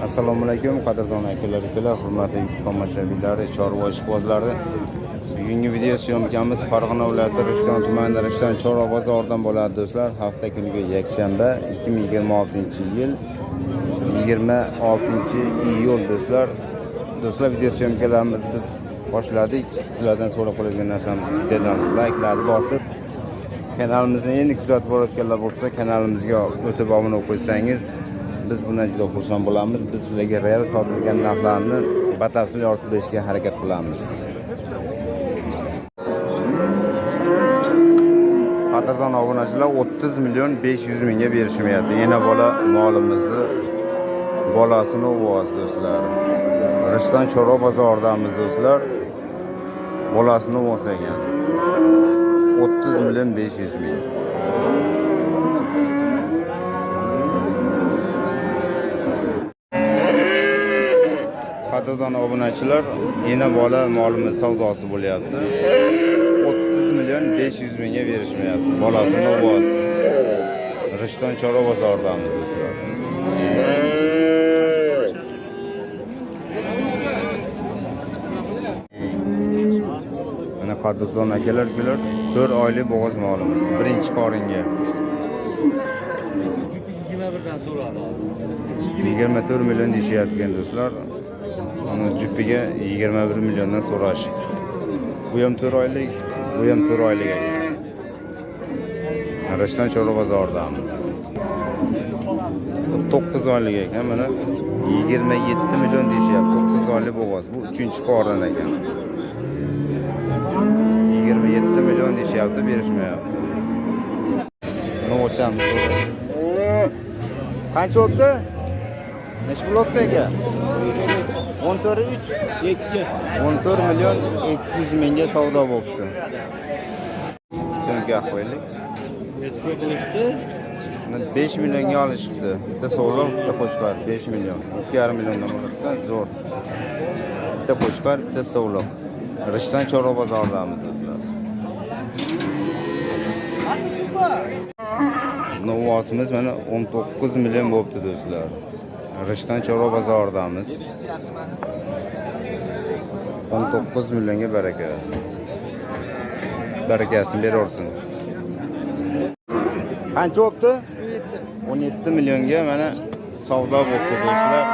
Assalomu alaykum qadrdon akalar, hurmatli tomoshabinlar, chorva ishqibozlari. Bugungi video syomkamiz Farg'ona viloyati Rishton tumani Rishton Chorva bozoridan bo'ladi do'stlar. Hafta kuniga yakshanba 2026-yil 26-iyul do'stlar. Do'stlar, video syomkalarimiz biz boshladik. Sizlardan so'rab qoladigan narsamiz bittadan like'larni bosib, kanalimizni endi kuzatib borayotganlar bo'lsa, kanalimizga o'tib obuna bo'lib qo'ysangiz, biz bundan juda xursand bo'lamiz. Biz sizlarga real sotilgan narxlarni batafsil yoritib berishga harakat qilamiz. Qadrdon obunachilar, 30 million 500 mingga berishmayapti. Yana bola molimizni bolasini o'voz do'stlar. Rishton Chorva bozoridamiz do'stlar. Bolasini o'voz ekan. 30 million 500 ming. Qadrdon obunachilar, yana bola molimiz savdosi bo'lyapti. 30 million 500 mingga berishmayapti. Bolasini o'voz. Rishton Chorva bozoridamiz do'stlar. Mana qadrdon akalar, 4 oylik bo'g'oz molimiz. Birinchi qoringa. 24 million deyishyapti do'stlar. Uni jupiga 21 milliondan so'rashdi. Bu ham 4 oylik, bu ham 4 oylik ekan. Rishton Chorva bozoridamiz. 9 oylik ekan, mana 27 million deyishyapti. 9 oylik bo'g'oz. Bu 3-qorin ekan. 27 million deyishyapti, berishmayapti. Buni o'chamiz. Qancha o'tdi? Necha bo'libdi aka? 14 million 200 mingga savdo bo'libdi. So'mga qo'ydik. 5 millionga olishibdi. Bitta so'lov, bitta qo'chqar 5 million. 2,5 milliondan bo'ladi, zo'r. Bitta qo'chqar, bitta so'lov. Rishton Chorva bozoridamiz do'stlar. Novosimiz mana 19 million bo'libdi do'stlar. Rishton Chorva bozoridamiz. 19 millionga baraka. Barakasini beraversin. Qancha bo'libdi? 17 millionga mana savdo bo'libdi do'stlar.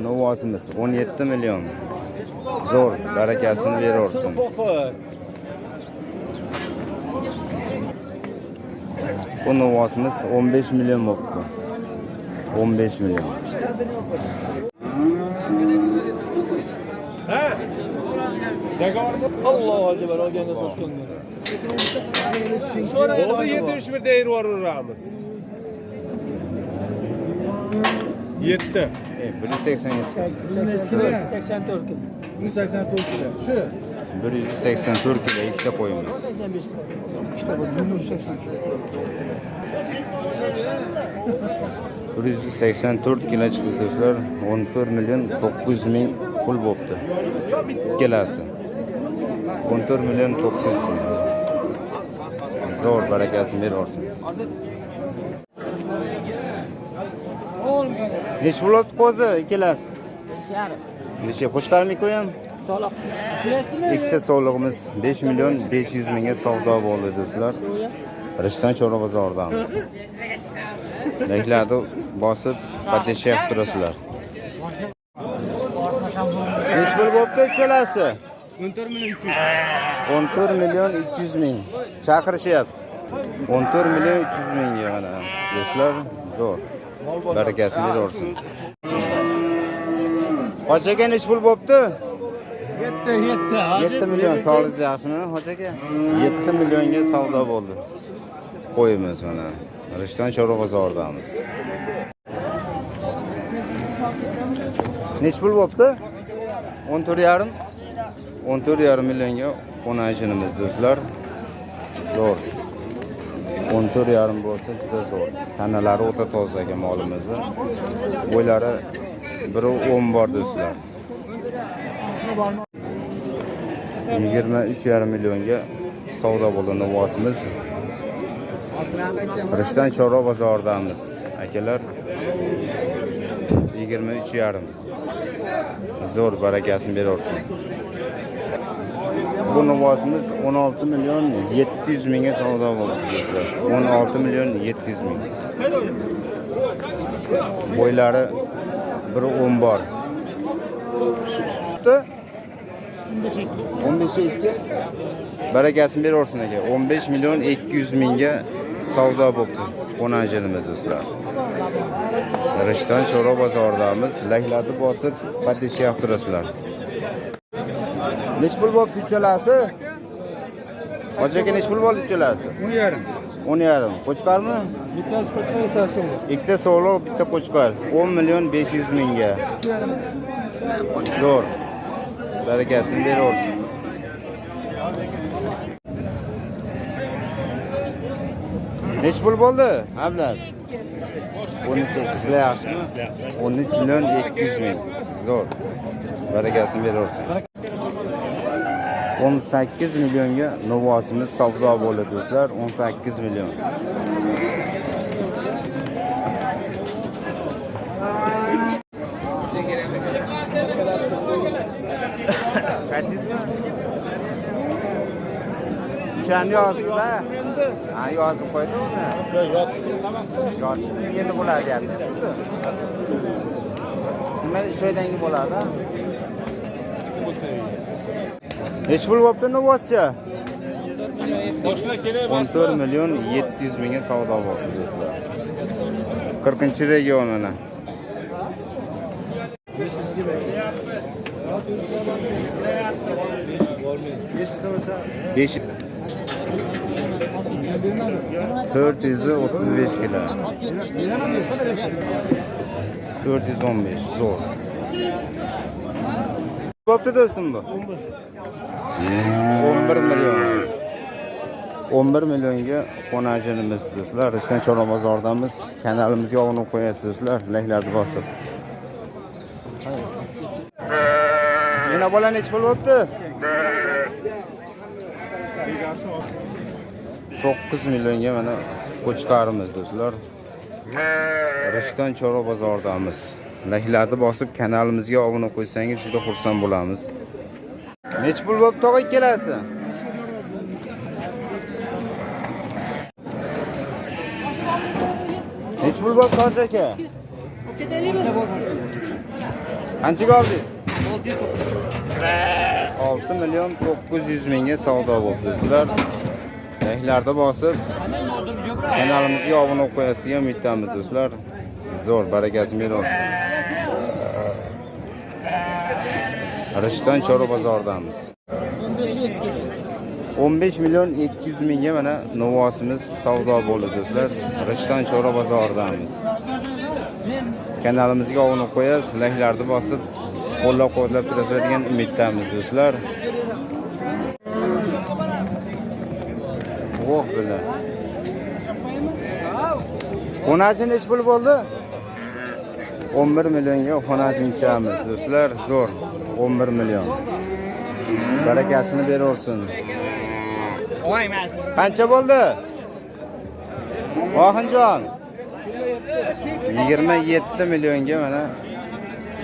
Novosimiz 17 million. Zo'r, barakasini beraversin. Bu novosimiz 15 million bo'libdi. 15 million. Allohu akbar, olganda sotganda. Oldu 71 deyir varıramiz. 7. 187. 84 kilo. 184 kilo. Şu. 184 kilo ikkita qo'yamiz. 85 kilo. İşte bu 180 kilo. 184 kilo chiqdi do'stlar. 14 million 900 ming pul bo'libdi. Ikkalasi. 14 million 900 ming. Zo'r, barakasini beraversin. Necha bo'libdi qo'zi ikkalasi? 5,5. Necha qo'shqarmi qo'yam? Soliq. Ikkita soliqimiz 5 million 500 mingga savdo bo'ldi do'stlar. Rishton Chorva bozoridamiz. Beklarni bosib patashib turasizlar. Necha pul bo'libdi ikkalasi? 14 million 300. 14 million 300 ming. Chaqirishyapti. 14 million 300 mingga mana do'stlar, zo'r. Barakasini beraversin. Hojaga necha pul bo'libdi? 7 million. Sog'ligingiz yaxshimi hojaga? 7 millionga savdo bo'ldi. Qo'yimiz mana. Rishton Chorva bozoridamiz. Necha pul bo'libdi? 14,5. 14,5 millionga qo'nashimiz do'stlar. Zo'r. 14,5 bo'lsa juda zo'r. Tanalari o'ta toza ekan molimizni. Bo'ylari 1.10 bor do'stlar. 23,5 millionga savdo bo'ldi novosimiz. Rishton Chorva bozoridamiz akalar. 23,5. Zo'r, barakasini beraversin. Bu novosimiz 16 milyon 700 mingga savdo bo'ldi. 16 milyon 700 ming. Bo'ylari 1.10 bor. 15.2. Barakasini beraversin aka. 15 milyon 200 mingga savdo bo'ldi. Qo'najinimiz do'stlar. Rishton Cho'ra bozoridamiz. Laklarni bosib patishyapti turasizlar. Nech pul bo'libdi uchalasi? Hojiga nech pul bo'ldi uchalasi? 10,5. 10,5. Qo'chqarmi? Bittasi qo'chqar, bittasi so'l. Ikkita so'lo, bitta qo'chqar. 10 milyon 500 mingga. Zo'r. Barakasini beraversin. Nech pul bo'ldi? Ablas. 13 qizlar yaxshimi? 13 milyon 200 ming. Zo'r. Barakasini beraversin. 18 milyonga novosimiz savdo bo'ldi do'stlar. 18 milyon. Qaydingizmi? O'shani yozdi-da. Ha, yozib qo'ydi uni. Yozib endi bo'ladi deyapti. Nima choydangi bo'ladi? Nech pul bo'libdi novoscha? 14 milyon 700 mingga savdo bo'ldi do'stlar. 40-region mana. 5 435 kilo. 415 zo'r. Bo'pti do'stim bu. 11 milyon. 11 milyonga qonajinimiz do'stlar. Rishton Cho'ra bozoridamiz. Kanalimizga obuna qo'yasiz do'stlar. Layklarni bosib. Yana bola nech pul bo'pti? 9 milyonga mana qo'chqarimiz do'stlar. Rishton Cho'ra bozoridamiz. Layklarni bosib kanalimizga obuna qo'ysangiz juda xursand bo'lamiz. Nech pul bo'lib tog'a ikkalasi? Nech pul bo'lib Toji aka? Qanchaga oldingiz? 6 milyon 900 mingga savdo bo'ldi do'stlar. Layklarni bosib kanalimizga obuna qo'yasiz ham umidamiz do'stlar. Zo'r, barakasini beraversin. Rishton Cho'ra bozoridamiz. 15 milyon 200 mingga mana novosimiz savdo bo'ldi do'stlar. Rishton Cho'ra bozoridamiz. Kanalimizga obuna qo'yasiz, layklarni bosib qo'llab-quvvatlab turasiz degan umiddamiz do'stlar. Oh bila. Xonachi nech pul bo'ldi? 11 milyonga xonachinchamiz do'stlar. Zo'r. 11 milyon. Barakasini beraversin. Qancha bo'ldi? Oxinjon. 27 milyonga mana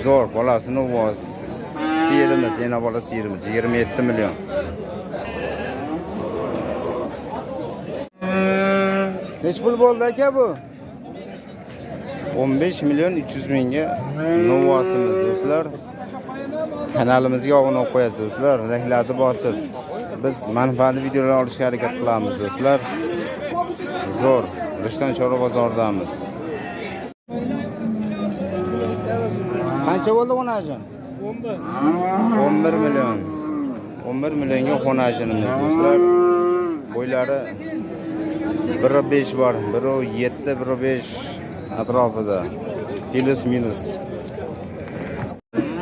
zo'r bolasini voz. Siyirimiz, yana bola siyirimiz 27 milyon. Nech pul bo'ldi aka bu? 15 milyon 300 mingga novosimiz do'stlar. Kanalimizga obuna qo'yasiz do'stlar. Layklarni bosib biz manfaatli videolar olishga harakat qilamiz do'stlar. Zo'r. Rishton Cho'ra bozoridamiz. Qancha bo'ldi xonajin? 11 milyon. 11 milyonga xonajinimiz do'stlar. Bo'ylari 1.5 bor, 1.7, 1.5 atrofida. Plus minus.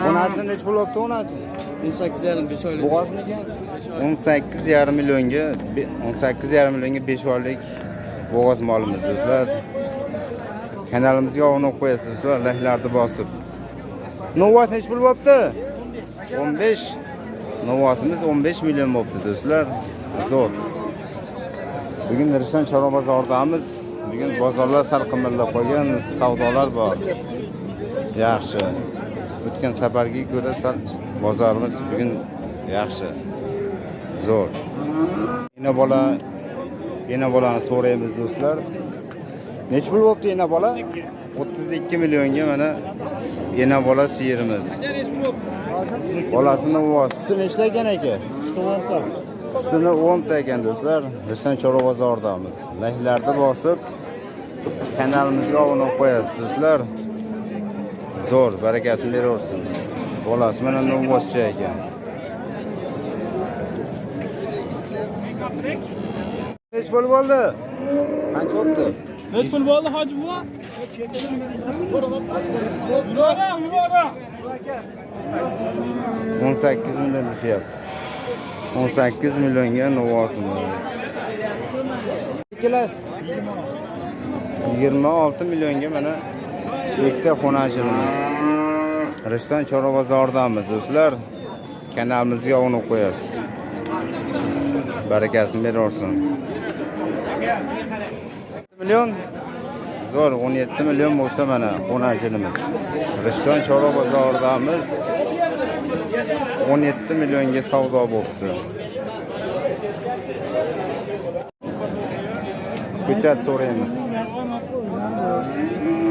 Xonajin nech pul bo'libdi xonajin? 18,5 5 oylik. Bo'g'ozmikan? 18,5 millionga 18,5 millionga 5 oylik bo'g'oz molimiz do'stlar. Kanalimizga obuna qo'yasiz do'stlar, layklarni bosib. Novos nech pul bo'libdi? 15. Novosimiz 15 million bo'libdi do'stlar. Zo'r. Bugun Rishton Cho'ra bozoridamiz. Bugun bozorlar sal qimirlab qolgan, savdolar bor. Yaxshi. O'tgan safarga ko'ra sal bozorimiz bugun yaxshi. Zo'r. Yana bolani so'raymiz do'stlar. Nech pul bo'pti yana bola? 32 millionga mana yana bola siyirimiz. Bolasini suti nechta ekan aka? Sutini 10 ta ekan do'stlar. Rishton Chorva bozoridamiz. Layklarni bosib kanalimizga obuna bo'lib qo'yasiz do'stlar. Zo'r, barakasini beraversin. Bolasi mana novvoscha ekan. Nech pul bo'ldi? Qancha bo'pti? Nech pul bo'ldi hoji buva? Yubora. 18 million deyapti. 18 millionga novvosimiz. Ikkilas 26 millionga mana ikkita xonajinimiz. Rishton Chorva bozoridamiz do'stlar. Kanalimizga obuna qo'yasiz. Barakasini beraversin. Million zo'r 17 million bo'lsa mana xonajinimiz. Rishton Chorva bozoridamiz. 17 millionga savdo bo'libdi. Ko'chat so'raymiz.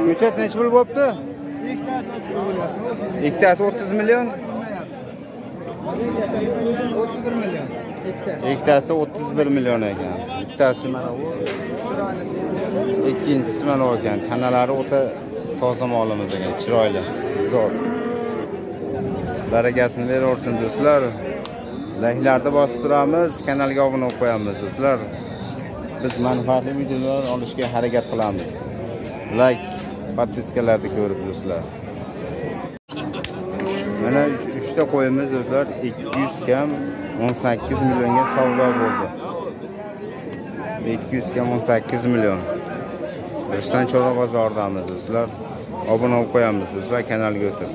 Ko'chat nech pul bo'libdi? Ikkitasi 30 million. 31 million. Ikkitasi 31 million ekan. Bittasi mana bu. Ikkinchisi mana bu ekan. Tanalari o'ta toza molimiz ekan, chiroyli. Zo'r. Barakasini beraversin do'stlar. Layklarni bosib turamiz, kanalga obuna bo'lib qo'yamiz do'stlar. Biz manfaatli videolar olishga harakat qilamiz. Layk, podpiskalarni ko'rib do'stlar. Mana 3 ta qo'yimiz do'stlar 200 kam 18 millionga savdo bo'ldi. 200 kam 18 million. Rishton Chorva bozoridamiz do'stlar. Obuna bo'lib qo'yamiz do'stlar, kanalga o'tib.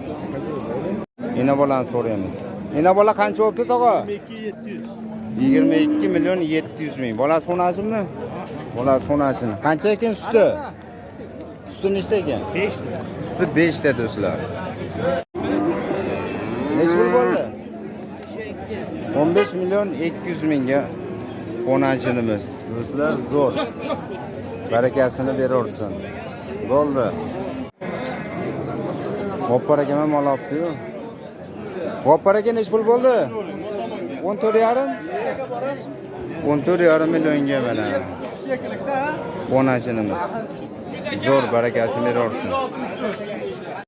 Yana bolani so'raymiz. Yana bola qancha bo'pti tog'a? 22 million 700 ming. Bolasi xonajinmi? Bolasi xonajin. Qancha ekan suti? Suti nechta ekan? 5 ta. Suti 5 ta do'stlar. Nech pul bo'ldi? 15 million 200 mingga xonajinimiz. Do'stlar zo'r. Barakasini beraversin. Bo'ldi. G'oppar aka ham mol olibdi-yu. G'oppar aka nech pul bo'ldi? 14,5? 14,5 millionga mana. Xonajinimiz. Zo'r, barakasini beraversin.